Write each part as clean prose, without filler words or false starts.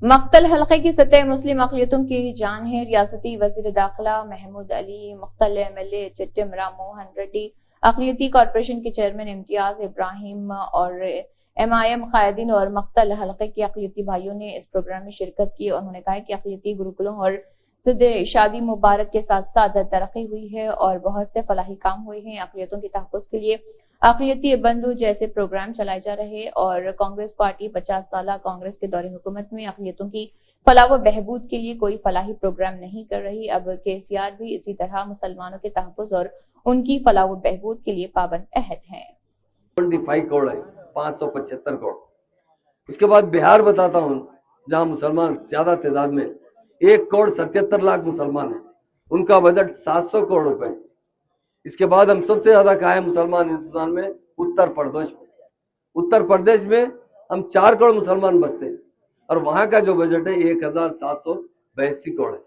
मख्तल हलके की सतह मुस्लिम अक़लियतों की जान है। रियासती वज़ीर दाखिला महमूद अली, मख्तल एमएलए चिट्टिम राम मोहन रेड्डी, अक़लियती कॉरपोरेशन के चेयरमैन इम्तियाज इब्राहिम और एमआईएम कायदीन और मख्तल हलके के अक़लियती भाइयों ने इस प्रोग्राम में शिरकत की। उन्होंने कहा कि अक़लियती गुरुकुलों और शादी मुबारक के साथ साथ तरक्की हुई है और बहुत से फलाही काम हुए हैं। अक़लियतों के तहफ़्फ़ुज़ के लिए अक़लियती बंधु जैसे प्रोग्राम चलाए जा रहे और कांग्रेस पार्टी 50 साल कांग्रेस के दौरे हुकूमत में अक़लियतों की फलाह व बहबूद के लिए कोई फलाही प्रोग्राम नहीं कर रही। अब केसीआर भी इसी तरह मुसलमानों के तहफ़्फ़ुज़ और उनकी फलाह व बहबूद के लिए पाबंद अहद है। 25 करोड़ है, 575 करोड़। उसके बाद बिहार बताता हूँ, जहाँ मुसलमान ज्यादा तादाद में 1,77,00,000 मुसलमान हैं, उनका बजट 700 करोड़ रुपए। इसके बाद हम सबसे ज्यादा कहा है मुसलमान हिंदुस्तान में उत्तर प्रदेश में। उत्तर प्रदेश में हम 4 करोड़ मुसलमान बसते हैं और वहां का जो बजट है 1,782 करोड़ है।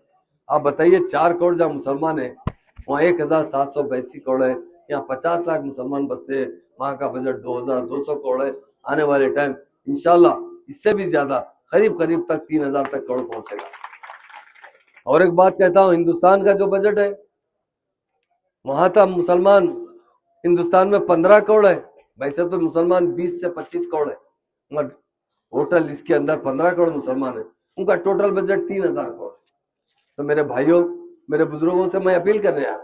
आप बताइए, 4 करोड़ जहाँ मुसलमान है वहाँ 1,782 करोड़ है, यहाँ 50 लाख मुसलमान बसते हैं, वहां का बजट 2,200 करोड़ है। आने वाले टाइम इंशाल्लाह इससे भी ज्यादा करीब करीब तक 3,000 तक करोड़ पहुंचेगा। और एक बात कहता हूँ, हिंदुस्तान का जो बजट है वहां तो मुसलमान हिंदुस्तान में 15 करोड़ है, वैसे तो मुसलमान 20 से 25 करोड़ है। टोटल इसके अंदर 15 करोड़ मुसलमान है, उनका टोटल बजट 3,000 करोड़। तो मेरे भाइयों, मेरे बुजुर्गों से मैं अपील करने आया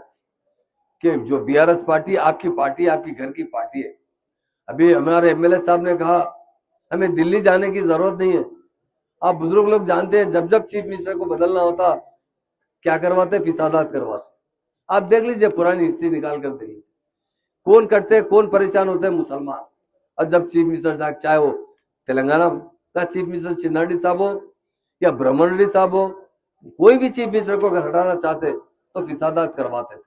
कि जो बीआरएस पार्टी आपकी घर की पार्टी है। अभी हमारे एमएलए साहब ने कहा हमें दिल्ली जाने की जरूरत नहीं है। आप बुजुर्ग लोग जानते हैं, जब जब चीफ मिनिस्टर को बदलना होता क्या करवाते, फिसादात करवाते। आप देख लीजिए, पुरानी हिस्ट्री निकाल कर देख लीजिए, कौन करते हैं, कौन परेशान होते हैं, मुसलमान। और जब चीफ मिनिस्टर, चाहे वो तेलंगाना का चीफ मिनिस्टर चिन्नाडी साहब हो या ब्रह्मण रेड्डी साहब हो, कोई भी चीफ मिनिस्टर को अगर हटाना चाहते तो फिसादात करवाते थे।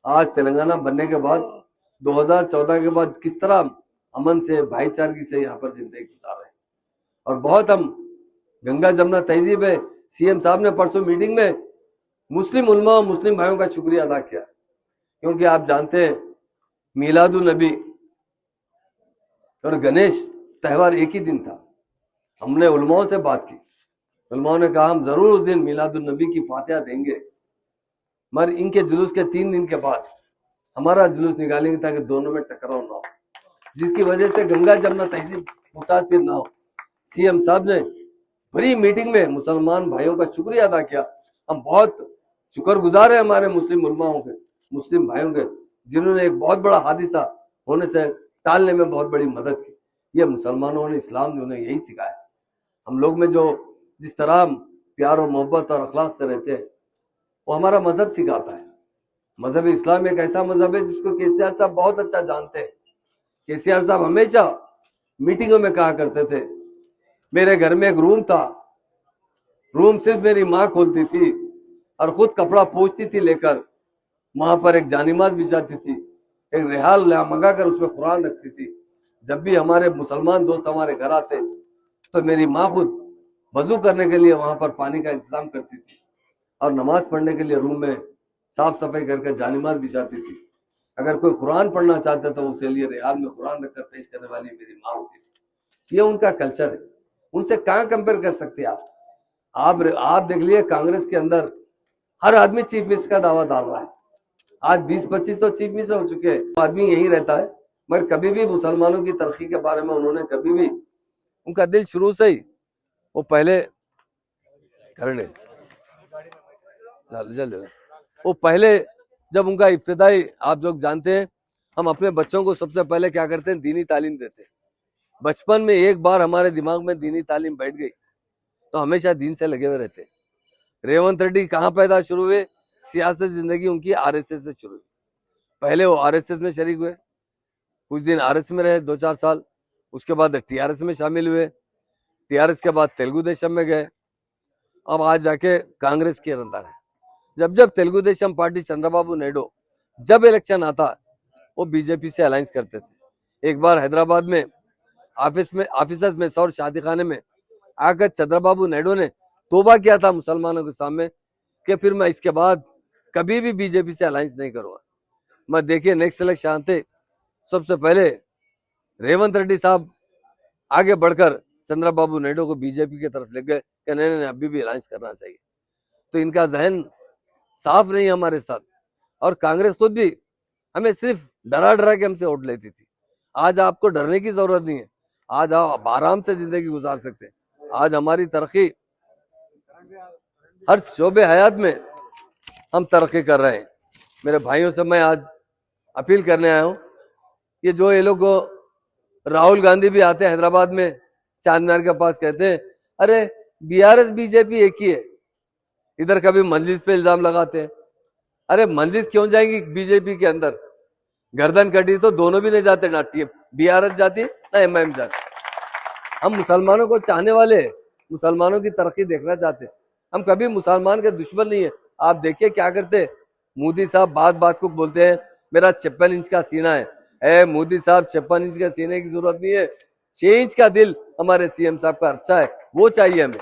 आज तेलंगाना बनने के बाद 2014 के बाद किस तरह अमन से, भाईचारगी से यहाँ पर जिंदगी गुजार रहे हैं। और बहुत हम गंगा जमुना तहजीब है। सीएम साहब ने परसों मीटिंग में मुस्लिम उलमा और मुस्लिम भाइयों का शुक्रिया अदा किया, क्योंकि आप जानते हैं मीलादुन नबी और गणेश त्यौहार एक ही दिन था। हमने उलमाओं से बात की, उलमाओं ने कहा हम जरूर उस दिन मीलादुन नबी की फातिहा देंगे, मगर इनके जुलूस के 3 दिन के बाद हमारा जुलूस निकालेंगे ताकि दोनों में टकराव ना हो, जिसकी वजह से गंगा जमुना तहजीब मुतासिर ना हो। सीएम साहब ने बड़ी मीटिंग में मुसलमान भाइयों का शुक्रिया अदा किया। हम बहुत शुक्रगुजार हैं हमारे मुस्लिम उलमाओं के, मुस्लिम भाइयों के, जिन्होंने एक बहुत बड़ा हादिसा होने से टालने में बहुत बड़ी मदद की। ये मुसलमानों ने, इस्लाम ने उन्हें यही सिखाया। हम लोग में जो जिस तरह प्यार और मोहब्बत और अखलाक से रहते हैं वो हमारा मजहब सिखाता है। मजहब इस्लाम एक ऐसा मजहब है जिसको केसीआर साहब बहुत अच्छा जानते हैं। केसीआर साहब हमेशा मीटिंगों में कहा करते थे, मेरे घर में एक रूम था, रूम सिर्फ मेरी माँ खोलती थी और खुद कपड़ा पोंछती थी लेकर, वहां पर एक जानिमाज बिछाती थी, एक रेहाल मंगा कर उसमें कुरान रखती थी। जब भी हमारे मुसलमान दोस्त हमारे घर आते तो मेरी माँ खुद वजू करने के लिए वहां पर पानी का इंतजाम करती थी और नमाज पढ़ने के लिए रूम में साफ सफाई करके जानिमाज बिछाती थी। अगर कोई कुरान पढ़ना चाहता तो उसके लिए रेहाल में कुरान रखकर पेश करने वाली मेरी माँ होती थी। ये उनका कल्चर है, उनसे कहाँ कंपेयर कर सकते आप। आप देख लिए, कांग्रेस के अंदर हर आदमी चीफ मिनिस्टर का दावा डाल रहा है। आज 20-25 तो चीफ मिनिस्टर हो चुके हैं, आदमी यही रहता है, मगर कभी भी मुसलमानों की तरक्की के बारे में उन्होंने कभी भी, उनका दिल शुरू से ही वो पहले करने वो पहले जब उनका इब्तिदाई, आप लोग जानते हैं, हम अपने बच्चों को सबसे पहले क्या करते हैं, दीनी तालीम देते हैं। बचपन में एक बार हमारे दिमाग में दीनी तालीम बैठ गई तो हमेशा दीन से लगे हुए रहते हैं। रेवंत रेड्डी कहाँ पैदा शुरू हुए, सियासत जिंदगी उनकी आरएसएस से शुरू हुई। पहले वो आरएसएस में शरीक हुए, कुछ दिन आरएस में रहे 2-4 साल, उसके बाद टीआरएस में शामिल हुए, टीआरएस के बाद तेलुगु देशम में गए, अब आज जाके कांग्रेस के अंदर है। जब तेलुगु देशम पार्टी चंद्रबाबू नायडू जब इलेक्शन आता वो बीजेपी से अलायंस करते थे। एक बार हैदराबाद में ऑफिसर्स में और शादी खाने में आकर चंद्रबाबू नायडू ने तोबा किया था मुसलमानों के सामने कि फिर मैं इसके बाद कभी भी बीजेपी से अलायंस नहीं करूंगा। मैं देखिए, नेक्स्ट इलेक्शन आते सबसे पहले रेवंत रेड्डी साहब आगे बढ़कर चंद्रबाबू नायडू को बीजेपी की तरफ ले गए कि नहीं नहीं अभी भी अलायंस करना चाहिए। तो इनका जहन साफ नहीं है हमारे साथ। और कांग्रेस खुद भी हमें सिर्फ डरा डरा के हमसे वोट लेती थी। आज आपको डरने की जरूरत नहीं है, आज आप आराम से जिंदगी गुजार सकते हैं। आज हमारी तरक्की हर शोबे हयात में हम तरक्की कर रहे हैं। मेरे भाइयों से मैं आज अपील करने आया हूं, ये जो ये लोग राहुल गांधी भी आते हैं हैदराबाद में चांद मीनार के पास, कहते हैं अरे बीआरएस बीजेपी एक ही है, इधर कभी मजलिस पे इल्जाम लगाते हैं। अरे मजलिस क्यों जाएंगी बीजेपी के अंदर? गर्दन कटी तो दोनों भी नहीं जाते, ना बीआरएस जाती ना एमआईएम जाती। हम मुसलमानों को चाहने वाले हैं, मुसलमानों की तरक्की देखना चाहते हैं। हम कभी मुसलमान के दुश्मन नहीं है। आप देखिए क्या करते, मोदी साहब बात बात को बोलते हैं मेरा 56 इंच का सीना है। मोदी साहब 56 इंच के सीने की जरूरत नहीं है, 6 इंच का दिल हमारे सीएम साहब का अच्छा है, वो चाहिए हमें,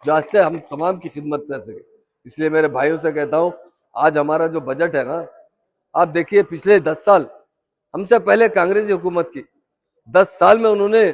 जहाँ से हम तमाम की खिदमत कर सके। इसलिए मेरे भाइयों से कहता हूँ, आज हमारा जो बजट है ना, आप देखिए पिछले 10 साल हमसे पहले कांग्रेस की हुकूमत की 10 साल में उन्होंने